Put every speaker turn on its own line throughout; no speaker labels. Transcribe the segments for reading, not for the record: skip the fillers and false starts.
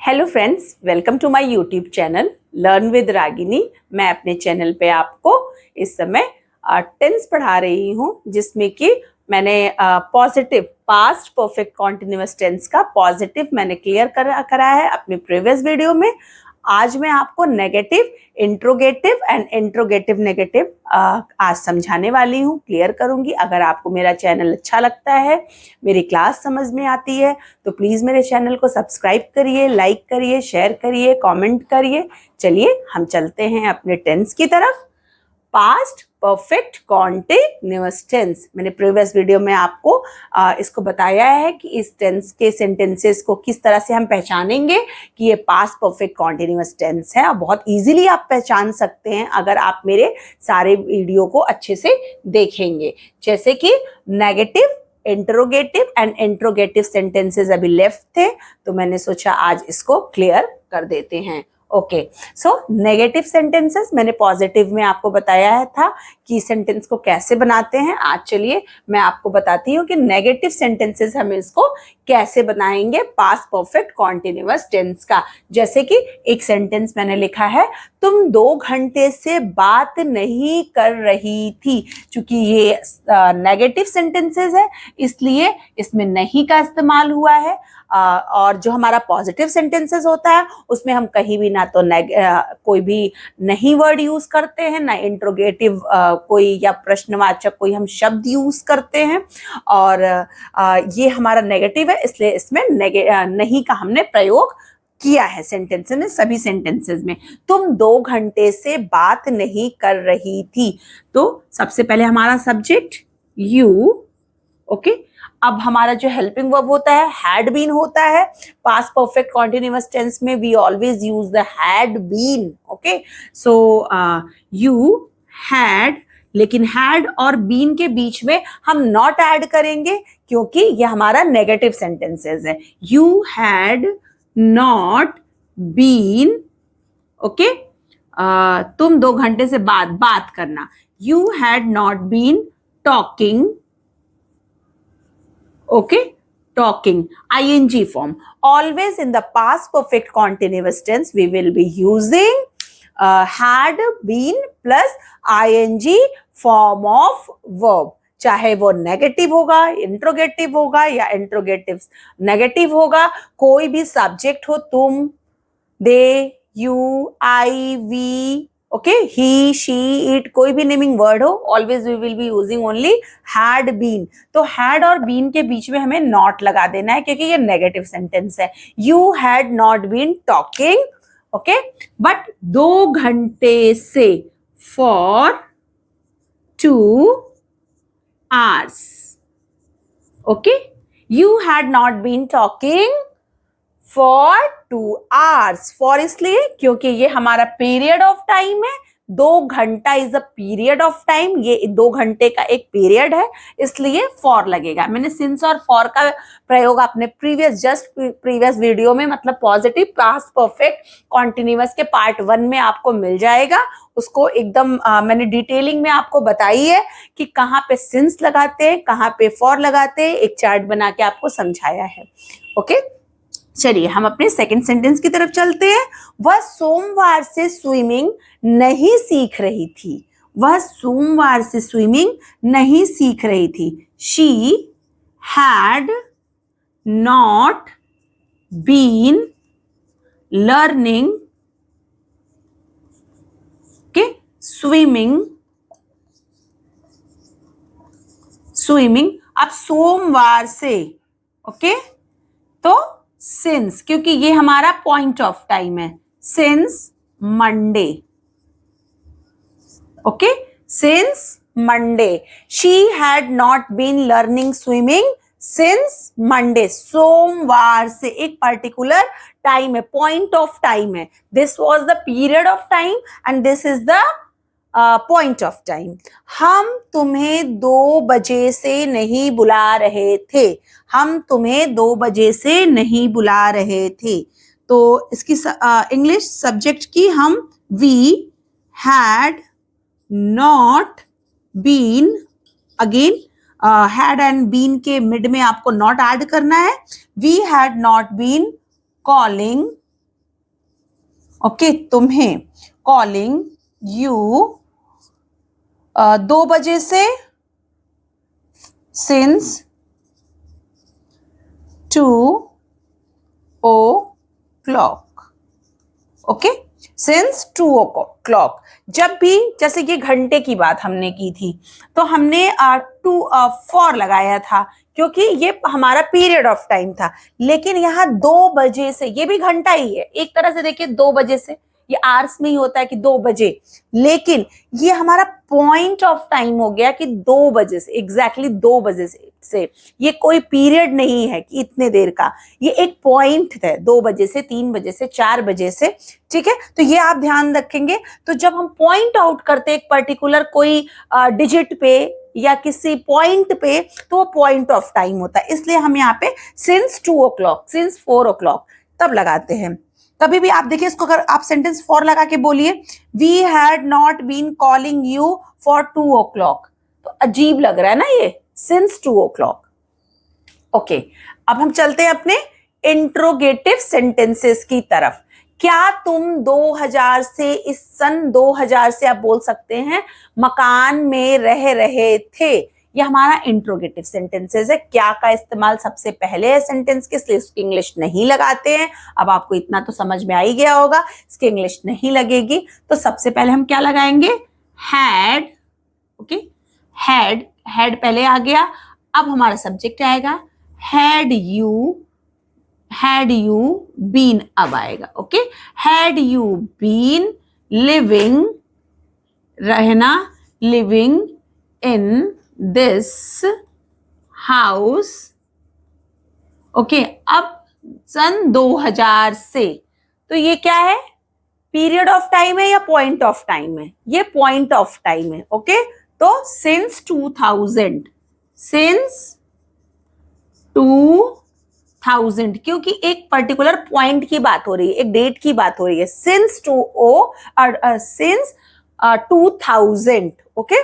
Hello friends, welcome to my YouTube channel learn with Ragini. मैं अपने channel पे आपको इस समय टेंस पढ़ा रही हूँ, जिसमें कि मैंने positive past perfect continuous tense का पॉजिटिव मैंने क्लियर करा है अपने प्रीवियस वीडियो में। आज मैं आपको negative interrogative and interrogative negative आज समझाने वाली हूँ, क्लियर करूंगी। अगर आपको मेरा चैनल अच्छा लगता है, मेरी क्लास समझ में आती है, तो प्लीज मेरे चैनल को सब्सक्राइब करिए, लाइक करिए, शेयर करिए, कमेंट करिए। चलिए हम चलते हैं अपने टेंस की तरफ। पास्ट परफेक्ट कॉन्टिन्यूअस टेंस, मैंने प्रीवियस वीडियो में आपको इसको बताया है कि इस टेंस के सेंटेंसेस को किस तरह से हम पहचानेंगे कि ये पास्ट परफेक्ट कॉन्टिन्यूअस टेंस है। और बहुत इजीली आप पहचान सकते हैं अगर आप मेरे सारे वीडियो को अच्छे से देखेंगे। जैसे कि negative, interrogative and interrogative sentences अभी लेफ्ट थे, तो मैंने सोचा आज इसको क्लियर कर देते हैं। ओके, सो नेगेटिव सेंटेंसेस मैंने पॉजिटिव में आपको बताया था कि सेंटेंस को कैसे बनाते हैं। आज चलिए मैं आपको बताती हूँ कि नेगेटिव सेंटेंसेस हम इसको कैसे बनाएंगे पास्ट परफेक्ट कॉन्टिन्यूअस टेंस का। जैसे कि एक सेंटेंस मैंने लिखा है, तुम 2 घंटे से बात नहीं कर रही थी। क्योंकि ये नेगेटिव सेंटेंसेस है, इसलिए इसमें नहीं का इस्तेमाल हुआ है। और जो हमारा पॉजिटिव सेंटेंसेस होता है उसमें हम कहीं भी ना तो कोई भी नहीं वर्ड यूज करते हैं, ना इंट्रोगेटिव कोई या प्रश्नवाचक कोई हम शब्द यूज करते हैं। और ये हमारा नेगेटिव है, इसलिए इसमें नहीं का हमने प्रयोग किया है सेंटेंस में, सभी सेंटेंसेस में। तुम 2 घंटे से बात नहीं कर रही थी, तो सबसे पहले हमारा सब्जेक्ट यू। ओके, अब हमारा जो हेल्पिंग वर्ब होता है हैड बीन होता है। पास्ट परफेक्ट कॉन्टिन्यूअस टेंस में we always use the had been. Okay, so you had, लेकिन हैड और बीन के बीच में हम नॉट ऐड करेंगे क्योंकि ये हमारा नेगेटिव सेंटेंसेस है। You had not been, okay, तुम 2 घंटे से बात करना। You had not been talking, okay, talking, ing form. Always in the past perfect continuous tense we will be using had been plus ing form of verb, चाहे वो negative होगा, interrogative होगा या इंट्रोगेटिव नेगेटिव होगा। कोई भी subject हो, तुम, they, you, I, we, okay, he, she, it, कोई भी नेमिंग वर्ड हो, always we will be using only had been. तो हैड और बीन के बीच में हमें नॉट लगा देना है क्योंकि ये नेगेटिव सेंटेंस है। You had not been talking, okay, but 2 घंटे से, for 2 hours, okay, you had not been talking for 2 hours। For इसलिए क्योंकि ये हमारा पीरियड ऑफ टाइम है। 2 घंटा is a period of time, ये 2 घंटे का एक पीरियड है, इसलिए फॉर लगेगा। मैंने सिंस और फॉर का प्रयोग अपने प्रीवियस वीडियो में, मतलब पॉजिटिव पास्ट परफेक्ट कॉन्टिन्यूअस के पार्ट 1 में आपको मिल जाएगा। उसको एकदम मैंने डिटेलिंग में आपको बताई है कि कहाँ पे सिंस लगाते हैं, कहाँ पे फॉर लगाते हैं, एक चार्ट बना के आपको समझाया है। ओके, चलिए हम अपने सेकंड सेंटेंस की तरफ चलते हैं। वह सोमवार से स्विमिंग नहीं सीख रही थी। वह सोमवार से स्विमिंग नहीं सीख रही थी। She had not been learning, okay, swimming. अब सोमवार से, ओके, तो सिंस, क्योंकि ये हमारा पॉइंट ऑफ टाइम है, since Monday, okay, since Monday. She had not been learning swimming since Monday. सोमवार से एक पर्टिकुलर टाइम है, पॉइंट ऑफ टाइम है। This was the period of time and this is the point of time. हम तुम्हें 2 बजे से नहीं बुला रहे थे। हम तुम्हें 2 बजे से नहीं बुला रहे थे। तो इसकी इंग्लिश सब्जेक्ट की हम we had not been, again had and been के मिड में आपको नॉट ऐड करना है। We had not been calling okay, तुम्हें, कॉलिंग यू 2 बजे से, since 2 o'clock। Okay, since 2 o'clock। जब भी, जैसे ये घंटे की बात हमने की थी, तो हमने टू फॉर लगाया था क्योंकि ये हमारा पीरियड ऑफ टाइम था। लेकिन यहाँ 2 बजे से, ये भी घंटा ही है एक तरह से, देखिए 2 बजे से, ये आवर्स में ही होता है कि 2 बजे, लेकिन ये हमारा पॉइंट ऑफ टाइम हो गया कि 2 बजे से, एग्जैक्टली 2 बजे से। ये कोई पीरियड नहीं है कि इतने देर का, ये एक पॉइंट है, 2 बजे से, 3 बजे से, 4 बजे से। ठीक है, तो ये आप ध्यान रखेंगे। तो जब हम पॉइंट आउट करते हैं एक पर्टिकुलर कोई डिजिट पे या किसी पॉइंट पे, तो वो पॉइंट ऑफ टाइम होता है। इसलिए हम यहाँ पे सिंस 2 o'clock, सिंस 4 o'clock तब लगाते हैं। कभी भी आप देखिए इसको, अगर आप सेंटेंस फॉर लगा के बोलिए, we had not been calling you for 2 o'clock, तो अजीब लग रहा है ना ये, सिंस 2 o'clock। ओके, अब हम चलते हैं अपने इंट्रोगेटिव सेंटेंसेस की तरफ। क्या तुम 2000 से, इस सन 2000 से आप बोल सकते हैं मकान में रह रहे थे। ये हमारा इंट्रोगेटिव सेंटेंसेस है। क्या का इस्तेमाल सबसे पहले है सेंटेंस के, इसलिए इसकी इंग्लिश नहीं लगाते हैं। अब आपको इतना तो समझ में आ ही गया होगा, इसकी इंग्लिश नहीं लगेगी। तो सबसे पहले हम क्या लगाएंगे, हैड। ओके, हैड, हैड पहले आ गया। अब हमारा सब्जेक्ट आएगा, हैड यू बीन अब आएगा। Okay, had you been living, रहना, living in this house. Okay, अब सन 2000 से, तो ये क्या है, पीरियड ऑफ टाइम है या पॉइंट ऑफ टाइम है, ये पॉइंट ऑफ टाइम है। ओके, तो सिंस 2000, सिंस 2000, क्योंकि एक पर्टिकुलर पॉइंट की बात हो रही है, एक डेट की बात हो रही है, सिंस 2000। ओके,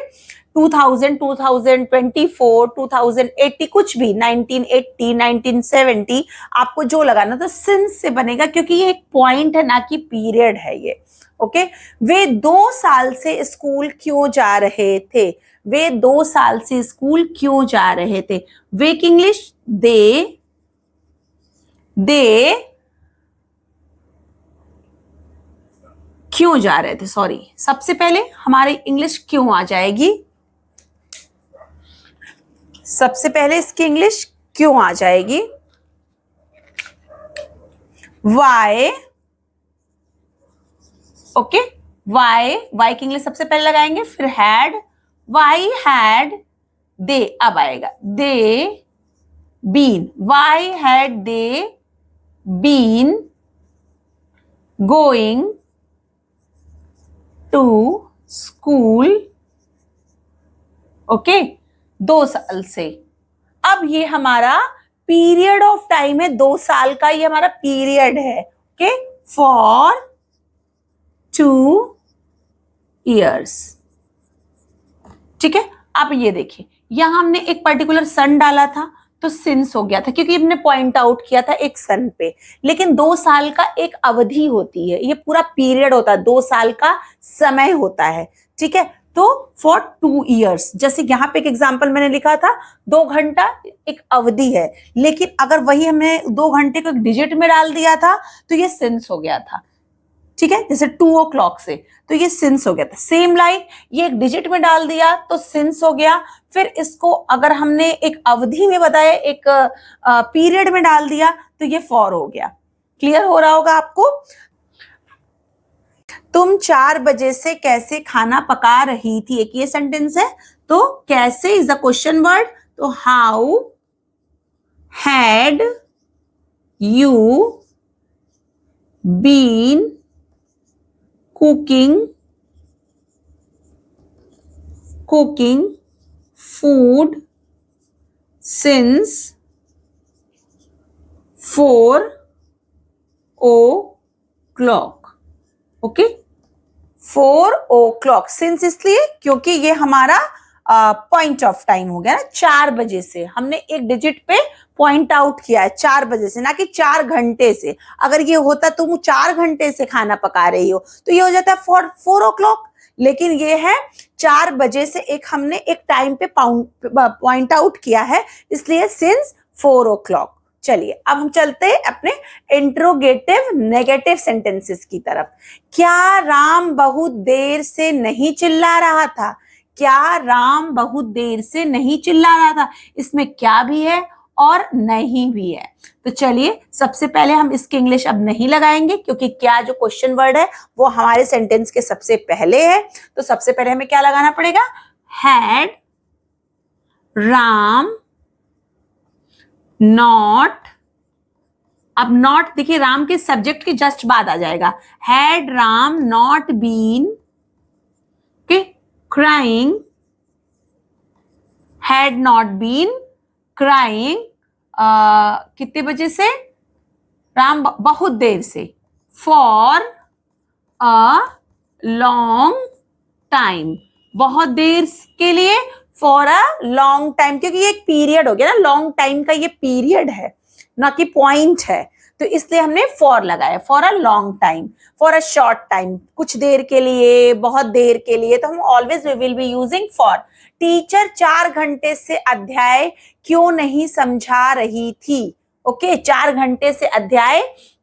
2000, 2024, 2080, कुछ भी, 1980, 1970, आपको जो लगाना, तो सिंस से बनेगा क्योंकि ये एक पॉइंट है ना कि पीरियड है ये। ओके, वे 2 साल से स्कूल क्यों जा रहे थे, वे 2 साल से स्कूल क्यों जा रहे थे। वे की इंग्लिश दे क्यों जा रहे थे, सॉरी, सबसे पहले हमारी इंग्लिश क्यों आ जाएगी, सबसे पहले इसकी इंग्लिश क्यों आ जाएगी, वाई। ओके, वाई, वाई की इंग्लिश सबसे पहले लगाएंगे, फिर हैड, वाई हैड दे अब आएगा, they been, why had they been going to school. Okay, 2 साल से। अब ये हमारा पीरियड ऑफ टाइम है, 2 साल का ये हमारा पीरियड है। Okay, for 2 years। ठीक है, अब ये देखिए, यहां हमने एक पर्टिकुलर सन डाला था तो सिंस हो गया था क्योंकि हमने पॉइंट आउट किया था एक सन पे। लेकिन 2 साल का एक अवधि होती है, ये पूरा पीरियड होता है, 2 साल का समय होता है। ठीक है, तो फॉर 2 years, जैसे यहाँ पे एक एग्जाम्पल मैंने लिखा था, 2 घंटा एक अवधि है, लेकिन अगर वही हमने 2 घंटे को एक डिजिट में डाल दिया था तो ये सिंस हो गया था। ठीक है, जैसे 2 o'clock से, तो ये सिंस हो गया था। सेम लाइक ये एक डिजिट में डाल दिया तो सिंस हो गया। फिर इसको अगर हमने एक अवधि में बताया, एक पीरियड में डाल दिया तो ये फॉर हो गया। क्लियर हो रहा होगा आपको। तुम 4 बजे से कैसे खाना पका रही थी, एक ये सेंटेंस है। तो कैसे इज द क्वेश्चन वर्ड, तो how had you been cooking food since 4 o'clock। Okay, 4 o'clock, since इसलिए क्योंकि ये हमारा पॉइंट ऑफ टाइम हो गया ना, 4 बजे से हमने एक डिजिट पे पॉइंट आउट किया है, 4 बजे से, ना कि 4 घंटे से। अगर ये होता तुम 4 घंटे से खाना पका रही हो तो ये हो जाता है 4 o'clock, लेकिन ये है 4 बजे से एक हमने एक टाइम पे पॉइंट आउट किया है, इसलिए सिंस 4 o'clock। चलिए अब हम चलते हैं अपने इंट्रोगेटिव नेगेटिव सेंटेंसेस की तरफ। क्या राम बहुत देर से नहीं चिल्ला रहा था? क्या राम बहुत देर से नहीं चिल्ला रहा था? इसमें क्या भी है और नहीं भी है। तो चलिए सबसे पहले हम इसकी इंग्लिश अब नहीं लगाएंगे, क्योंकि क्या जो क्वेश्चन वर्ड है वो हमारे सेंटेंस के सबसे पहले है। तो सबसे पहले हमें क्या लगाना पड़ेगा? हैड राम नॉट, अब नॉट देखिए राम के सब्जेक्ट के जस्ट बाद आ जाएगा। Had Ram not been crying, had not been crying, कितने बजे से? राम बहुत देर से, फॉर अ लॉन्ग टाइम, बहुत देर के लिए, फॉर अ लॉन्ग टाइम, क्योंकि ये एक पीरियड हो गया ना, लॉन्ग टाइम का ये पीरियड है ना कि पॉइंट है, तो इसलिए हमने फॉर लगाया। For a long time, for a short time, कुछ देर के लिए, बहुत देर के लिए, तो हम always we will be using for. Teacher 4 घंटे से अध्याय क्यों नहीं समझा रही थी? ओके, 4 घंटे से अध्याय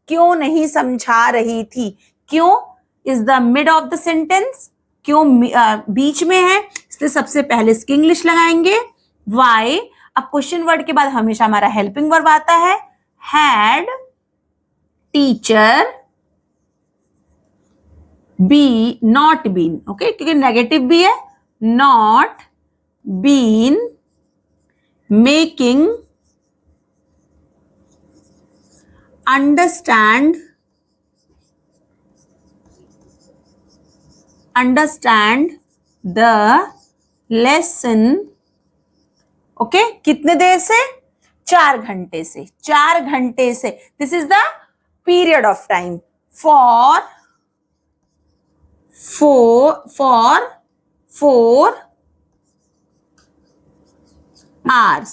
क्यों नहीं समझा रही थी? क्यों is the mid of the sentence, क्यों बीच में है, इसलिए सबसे पहले इसकी इंग्लिश लगाएंगे वाई। अब क्वेश्चन वर्ड के बाद हमेशा हमारा हेल्पिंग वर्ब आता है। Had teacher be not been, okay, क्योंकि नेगेटिव भी है, not been making understand the lesson, okay, कितने देर से? 4 घंटे से, 4 घंटे से। This is the period of time, for 4 hours,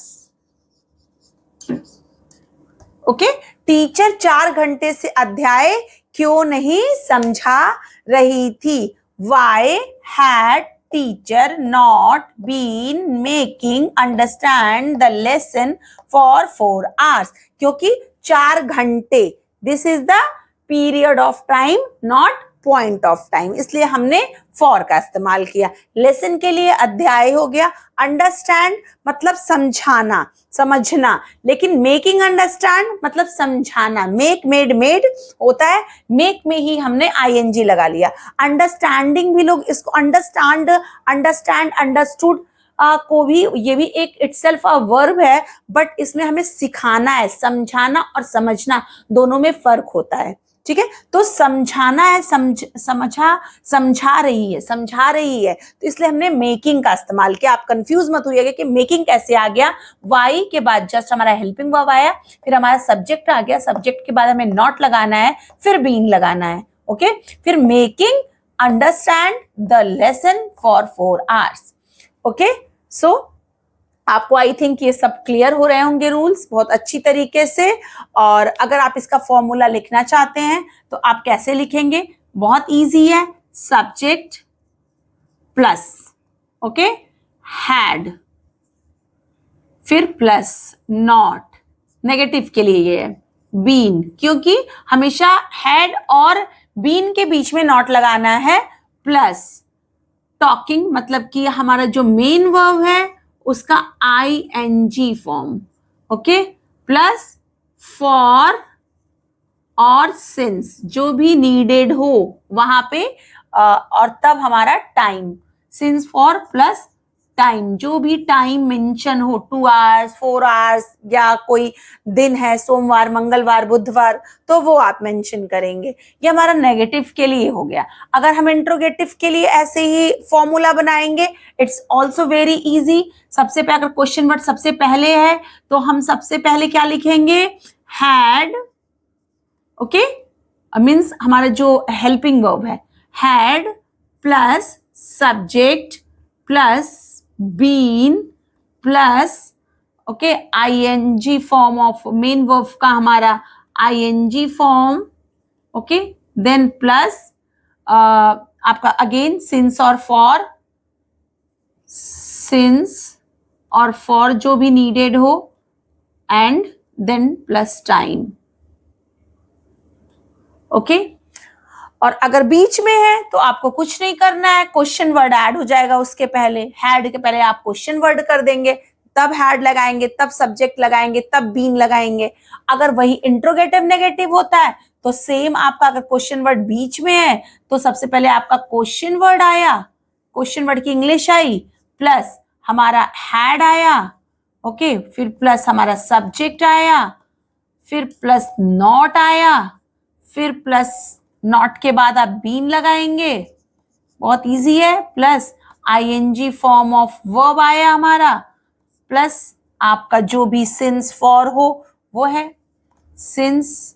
okay. Teacher 4 घंटे से अध्याय क्यों नहीं समझा रही थी? Why had teacher not been making understand the lesson for 4 hours? क्योंकि 4 घंटे, this is the period of time, not point of time, इसलिए हमने for का इस्तेमाल किया। लेसन के लिए अध्याय हो गया, अंडरस्टैंड मतलब समझाना, समझना, लेकिन मेकिंग अंडरस्टैंड मतलब समझाना। मेक मेड मेड होता है, मेक में ही हमने आईएनजी लगा लिया। अंडरस्टैंडिंग भी लोग इसको अंडरस्टैंड अंडरस्टूड को भी, ये भी एक इटसेल्फ अ वर्ब है, बट इसमें हमें सिखाना है। समझाना और समझना दोनों में फर्क होता है, ठीक है। तो समझाना है, समझा रही है, तो इसलिए हमने मेकिंग का इस्तेमाल किया। आप कंफ्यूज मत होइएगा कि मेकिंग कैसे आ गया। वाई के बाद जस्ट हमारा हेल्पिंग वर्ब आया, फिर हमारा सब्जेक्ट आ गया, सब्जेक्ट के बाद हमें नॉट लगाना है, फिर बीन लगाना है, ओके। फिर making understand the lesson for 4 hours, okay. So आपको आई थिंक ये सब क्लियर हो रहे होंगे रूल्स बहुत अच्छी तरीके से। और अगर आप इसका फॉर्मूला लिखना चाहते हैं तो आप कैसे लिखेंगे? बहुत इजी है, सब्जेक्ट प्लस, ओके, हैड, फिर प्लस नॉट, नेगेटिव के लिए ये है बीन, क्योंकि हमेशा हैड और बीन के बीच में नॉट लगाना है, प्लस टॉकिंग मतलब कि हमारा जो मेन वर्ब है उसका ING form, okay, plus for और सिंस, जो भी नीडेड हो वहां पे, और तब हमारा time, since for plus time, जो भी टाइम मेंशन हो, 2 hours 4 hours या कोई दिन है, सोमवार मंगलवार बुधवार, तो वो आप मेंशन करेंगे। ये हमारा नेगेटिव के लिए हो गया। अगर हम इंट्रोगेटिव के लिए ऐसे ही फॉर्मूला बनाएंगे, इट्स ऑल्सो वेरी इजी। सबसे पहले अगर क्वेश्चन वर्ड सबसे पहले है तो हम सबसे पहले क्या लिखेंगे? हैड, ओके, मीन्स हमारा जो हेल्पिंग वर्ब है, had plus subject plus been plus okay ING form of main verb का हमारा ING form, okay, then plus आपका अगेन सिंस और फॉर जो भी नीडेड हो, and then plus time, okay. और अगर बीच में है तो आपको कुछ नहीं करना है, क्वेश्चन वर्ड ऐड हो जाएगा उसके पहले, हैड के पहले आप क्वेश्चन वर्ड कर देंगे, तब हैड लगाएंगे, तब सब्जेक्ट लगाएंगे, तब बीन लगाएंगे। अगर वही इंट्रोगेटिव नेगेटिव होता है तो सेम आपका अगर क्वेश्चन वर्ड बीच में है तो सबसे पहले आपका क्वेश्चन वर्ड आया, क्वेश्चन वर्ड की इंग्लिश आई, प्लस हमारा हैड आया, ओके, फिर प्लस हमारा सब्जेक्ट आया, फिर प्लस नॉट आया, फिर प्लस नॉट के बाद आप बीन लगाएंगे, बहुत इजी है, plus ING form of verb आया हमारा, प्लस आपका जो भी सिंस फॉर हो वो है सिंस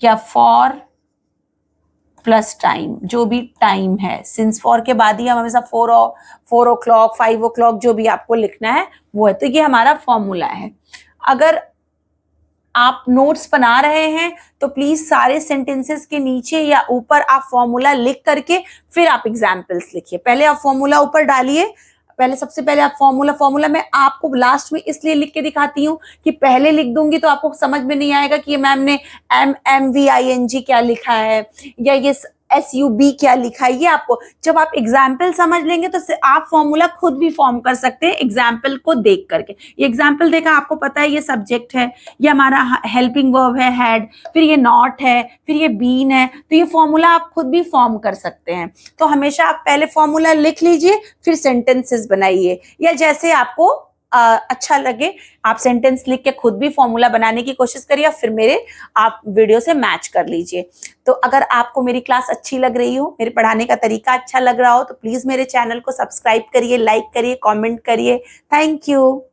या फॉर प्लस टाइम, जो भी टाइम है, सिंस फॉर के बाद ही हम हमेशा 4 o'clock 5 o'clock जो भी आपको लिखना है वो है। तो ये हमारा फॉर्मूला है। अगर आप नोट्स बना रहे हैं तो प्लीज सारे सेंटेंसेस के नीचे या ऊपर आप फॉर्मूला लिख करके फिर आप एग्जाम्पल्स लिखिए। पहले आप फॉर्मूला ऊपर डालिए, पहले सबसे पहले आप फॉर्मूला मैं आपको लास्ट में इसलिए लिख के दिखाती हूँ कि पहले लिख दूंगी तो आपको समझ में नहीं आएगा कि ये मैम ने MMVING क्या लिखा है या ये SUB क्या लिखा है। ये आपको जब आप एग्जाम्पल समझ लेंगे तो आप फॉर्मूला खुद भी फॉर्म कर सकते हैं एग्जाम्पल को देख करके। ये एग्जाम्पल देखा, आपको पता है ये सब्जेक्ट है, ये हमारा हेल्पिंग वर्ब है हैड, फिर ये नॉट है, फिर ये बीन है, तो ये फॉर्मूला आप खुद भी फॉर्म कर सकते हैं। तो हमेशा आप पहले फॉर्मूला लिख लीजिए फिर सेंटेंसेस बनाइए, या जैसे आपको अच्छा लगे आप सेंटेंस लिख के खुद भी फॉर्मूला बनाने की कोशिश करिए, फिर मेरे आप वीडियो से मैच कर लीजिए। तो अगर आपको मेरी क्लास अच्छी लग रही हो, मेरे पढ़ाने का तरीका अच्छा लग रहा हो तो प्लीज मेरे चैनल को सब्सक्राइब करिए, लाइक करिए, कमेंट करिए। Thank you.